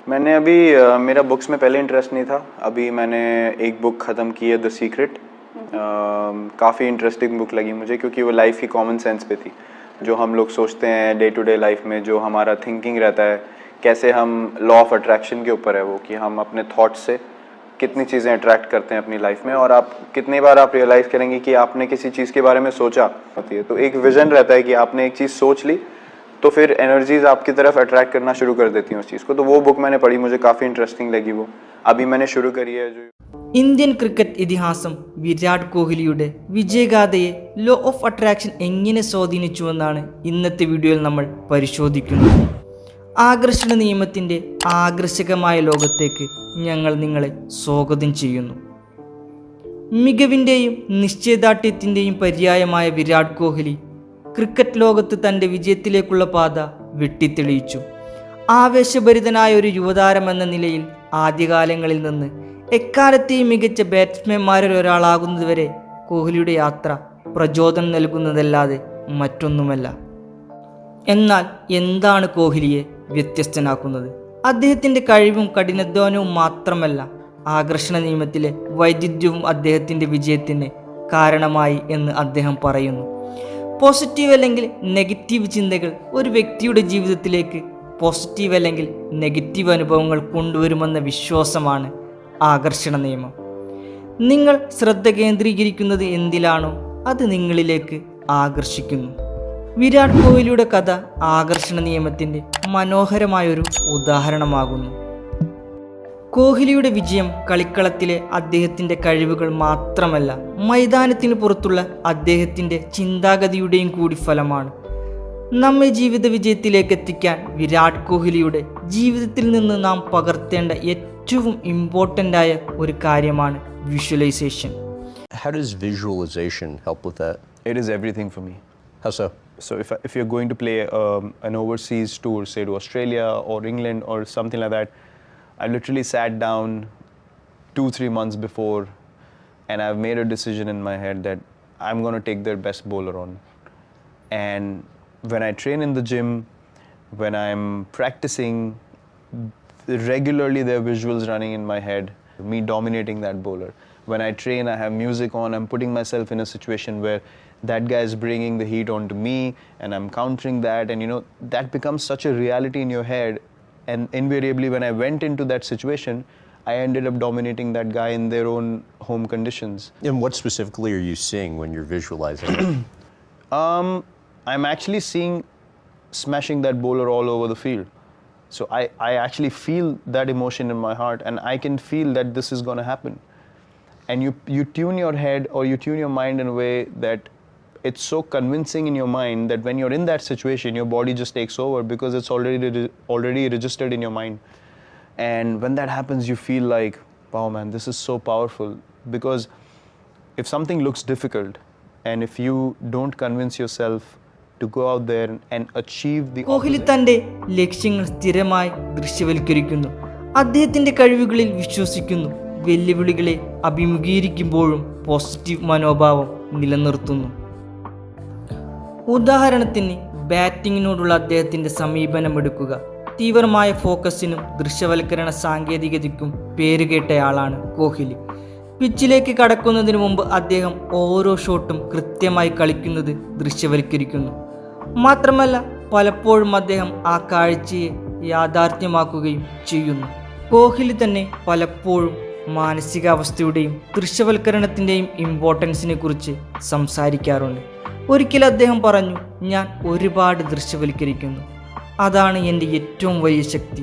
मैंने अभी मेरा बुक्स में पहले इंटरेस्ट नहीं था. अभी मैंने एक बुक ख़त्म की है, द सीक्रेट. काफ़ी इंटरेस्टिंग बुक लगी मुझे क्योंकि वो लाइफ की कॉमन सेंस पे थी. जो हम लोग सोचते हैं डे टू डे लाइफ में, जो हमारा थिंकिंग रहता है, कैसे हम लॉ ऑफ अट्रैक्शन के ऊपर है वो, कि हम अपने थॉट्स से कितनी चीज़ें अट्रैक्ट करते हैं अपनी लाइफ में, और आप कितनी बार आप रियलाइज़ करेंगे कि आपने किसी चीज़ के बारे में सोचा होती है. तो एक विज़न रहता है कि आपने एक चीज़ सोच ली तो फिर एनर्जीज आपकी तरफ अट्रैक्ट करना शुरू कर देती हैं उस चीज़ को. तो वो बुक मैंने पढ़ी, मुझे काफ़ी इंटरेस्टिंग लगी वो. अभी मैंने शुरू करी है. जो ഇന്ത്യൻ ക്രിക്കറ്റ് ഇതിഹാസം വിരാട് കോഹ്ലിയുടെ വിജയഗാഥയെ ലോ ഓഫ് അട്രാക്ഷൻ എങ്ങനെ സ്വാധീനിച്ചുവെന്നാണ് ഇന്നത്തെ വീഡിയോയിൽ നമ്മൾ പരിശോധിക്കുന്നത്. ആകർഷണ നിയമത്തിൻ്റെ ആകർഷകമായ ലോകത്തേക്ക് ഞങ്ങൾ നിങ്ങളെ സ്വാഗതം ചെയ്യുന്നു. മികവിൻ്റെയും നിശ്ചയദാർഢ്യത്തിൻ്റെയും പര്യായമായ വിരാട് കോഹ്ലി ക്രിക്കറ്റ് ലോകത്ത് തൻ്റെ വിജയത്തിലേക്കുള്ള പാത വെട്ടിത്തെളിയിച്ചു. ആവേശഭരിതനായ ഒരു യുവതാരം എന്ന നിലയിൽ ആദ്യകാലങ്ങളിൽ നിന്ന് എക്കാലത്തെയും മികച്ച ബാറ്റ്സ്മാൻമാരിൽ ഒരാളാകുന്നതുവരെ കോഹ്ലിയുടെ യാത്ര പ്രചോദനം നൽകുന്നതല്ലാതെ മറ്റൊന്നുമല്ല. എന്നാൽ എന്താണ് കോഹ്ലിയെ വ്യത്യസ്തനാക്കുന്നത്? അദ്ദേഹത്തിൻ്റെ കഴിവും കഠിനാധ്വാനവും മാത്രമല്ല, ആകർഷണ നിയമത്തിലെ വൈദഗ്ധ്യവും അദ്ദേഹത്തിൻ്റെ വിജയത്തിന് കാരണമായി എന്ന് അദ്ദേഹം പറയുന്നു. പോസിറ്റീവ് അല്ലെങ്കിൽ നെഗറ്റീവ് ചിന്തകൾ ഒരു വ്യക്തിയുടെ ജീവിതത്തിലേക്ക് പോസിറ്റീവ് അല്ലെങ്കിൽ നെഗറ്റീവ് അനുഭവങ്ങൾ കൊണ്ടുവരുമെന്ന വിശ്വാസമാണ് ആകർഷണ നിയമം. നിങ്ങൾ ശ്രദ്ധ കേന്ദ്രീകരിക്കുന്നത് എന്തിലാണോ അത് നിങ്ങളിലേക്ക് ആകർഷിക്കുന്നു. വിരാട് കോഹ്ലിയുടെ കഥ ആകർഷണ നിയമത്തിൻ്റെ മനോഹരമായൊരു ഉദാഹരണമാകുന്നു. കോഹ്ലിയുടെ വിജയം കളിക്കളത്തിലെ അദ്ദേഹത്തിൻ്റെ കഴിവുകൾ മാത്രമല്ല, മൈതാനത്തിന് പുറത്തുള്ള അദ്ദേഹത്തിൻ്റെ ചിന്താഗതിയുടെയും കൂടി ഫലമാണ്. നമ്മെ ജീവിത വിജയത്തിലേക്ക് എത്തിക്കാൻ വിരാട് കോഹ്ലിയുടെ ജീവിതത്തിൽ നിന്ന് നാം പകർത്തേണ്ട ഏറ്റവും ഇമ്പോർട്ടൻ്റ് ആയ ഒരു കാര്യമാണ് visualisation. How does visualization help with that? It is everything for me. How so? So if you're going to play an overseas tour, say to Australia or England or something like that, I literally sat down 2-3 months before and I've made a decision in my head that I'm going to take their best bowler on. And when I train in the gym, when I'm practicing, regularly there are visuals running in my head, me dominating that bowler. When I train, I have music on, I'm putting myself in a situation where that guy is bringing the heat onto me and I'm countering that, and that becomes such a reality in your head. And invariably when I went into that situation, I ended up dominating that guy in their own home conditions. And what specifically are you seeing when you're visualizing it? I'm actually seeing smashing that bowler all over the field. So I actually feel that emotion in my heart, and I can feel that this is going to happen. And you tune your head or you tune your mind in a way that it's so convincing in your mind that when you're in that situation, your body just takes over because it's already registered in your mind. And when that happens, you feel like, wow man, this is so powerful. Because if something looks difficult and if you don't convince yourself to go out there and achieve the Kohli തൻ്റെ ലക്ഷ്യങ്ങൾ സ്ഥിരമായി ദൃശ്യവൽക്കരിക്കുന്നു. അദ്ദേഹത്തിൻ്റെ കഴിവുകളിൽ വിശ്വസിക്കുന്നു. വെല്ലുവിളികളെ അഭിമുഖീകരിക്കുമ്പോഴും positive മനോഭാവം നിലനിർത്തുന്നു. ഉദാഹരണത്തിന് ബാറ്റിങ്ങിനോടുള്ള അദ്ദേഹത്തിൻ്റെ സമീപനം എടുക്കുക. തീവ്രമായ ഫോക്കസിനും ദൃശ്യവൽക്കരണ സാങ്കേതികതയ്ക്കും പേരുകേട്ടയാളാണ് കോഹ്ലി. പിച്ചിലേക്ക് കടക്കുന്നതിന് മുമ്പ് അദ്ദേഹം ഓരോ ഷോട്ടും കൃത്യമായി കളിക്കുന്നത് ദൃശ്യവൽക്കരിക്കുന്നു. മാത്രമല്ല പലപ്പോഴും അദ്ദേഹം ആ കാഴ്ചയെ യാഥാർത്ഥ്യമാക്കുകയും ചെയ്യുന്നു. കോഹ്ലി തന്നെ പലപ്പോഴും മാനസികാവസ്ഥയുടെയും ദൃശ്യവൽക്കരണത്തിൻ്റെയും ഇമ്പോർട്ടൻസിനെ കുറിച്ച് സംസാരിക്കാറുണ്ട്. ഒരിക്കൽ അദ്ദേഹം പറഞ്ഞു, ഞാൻ ഒരുപാട് ദൃശ്യവൽക്കരിക്കുന്നു, അതാണ് എൻ്റെ ഏറ്റവും വലിയ ശക്തി.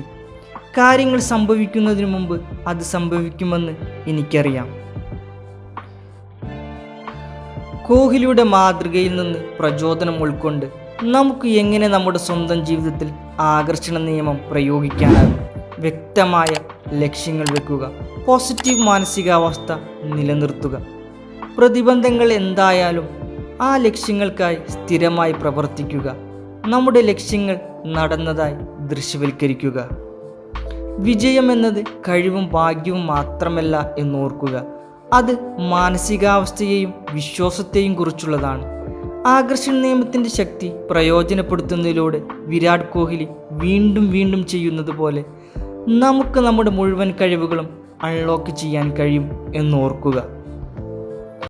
കാര്യങ്ങൾ സംഭവിക്കുന്നതിന് മുമ്പ് അത് സംഭവിക്കുമെന്ന് എനിക്കറിയാം. കോഹ്ലിയുടെ മാതൃകയിൽ നിന്ന് പ്രചോദനം ഉൾക്കൊണ്ട് നമുക്ക് എങ്ങനെ നമ്മുടെ സ്വന്തം ജീവിതത്തിൽ ആകർഷണ നിയമം പ്രയോഗിക്കാനാകും? വ്യക്തമായ ലക്ഷ്യങ്ങൾ വെക്കുക, പോസിറ്റീവ് മാനസികാവസ്ഥ നിലനിർത്തുക. പ്രതിബന്ധങ്ങൾ എന്തായാലും ആ ലക്ഷ്യങ്ങൾക്കായി സ്ഥിരമായി പ്രവർത്തിക്കുക. നമ്മുടെ ലക്ഷ്യങ്ങൾ നടന്നതായി ദൃശ്യവൽക്കരിക്കുക. വിജയം എന്നത് കഴിവും ഭാഗ്യവും മാത്രമല്ല എന്നോർക്കുക. അത് മാനസികാവസ്ഥയെയും വിശ്വാസത്തെയും കുറിച്ചുള്ളതാണ്. ആകർഷണ നിയമത്തിൻ്റെ ശക്തി പ്രയോജനപ്പെടുത്തുന്നതിലൂടെ വിരാട് കോഹ്ലി വീണ്ടും വീണ്ടും ചെയ്യുന്നത് പോലെ നമുക്ക് നമ്മുടെ മുഴുവൻ കഴിവുകളും അൺലോക്ക് ചെയ്യാൻ കഴിയും എന്നോർക്കുക.